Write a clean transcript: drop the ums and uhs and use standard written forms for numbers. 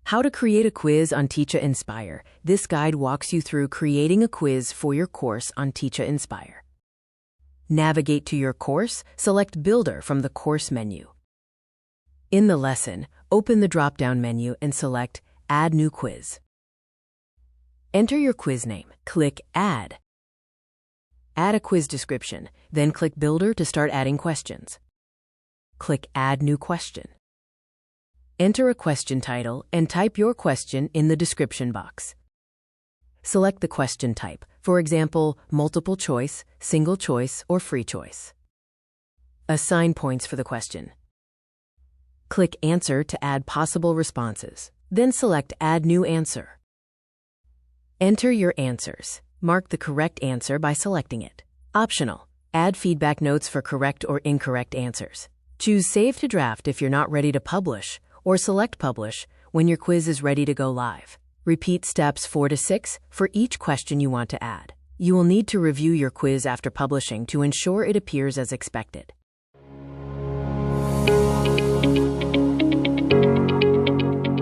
How to create a quiz on Teacha Inspire. This guide walks you through creating a quiz for your course on Teacha Inspire. Navigate to your course, select Builder from the course menu. In the lesson, open the drop-down menu and select Add New Quiz. Enter your quiz name. Click Add. Add a quiz description, then click Builder to start adding questions. Click Add New Question. Enter a question title and type your question in the description box. Select the question type, for example, multiple choice, single choice, or free choice. Assign points for the question. Click Answer to add possible responses, then select Add New Answer. Enter your answers. Mark the correct answer by selecting it. Optional. Add feedback notes for correct or incorrect answers. Choose Save to Draft if you're not ready to publish, or select Publish when your quiz is ready to go live. Repeat steps 4 to 6 for each question you want to add. You will need to review your quiz after publishing to ensure it appears as expected.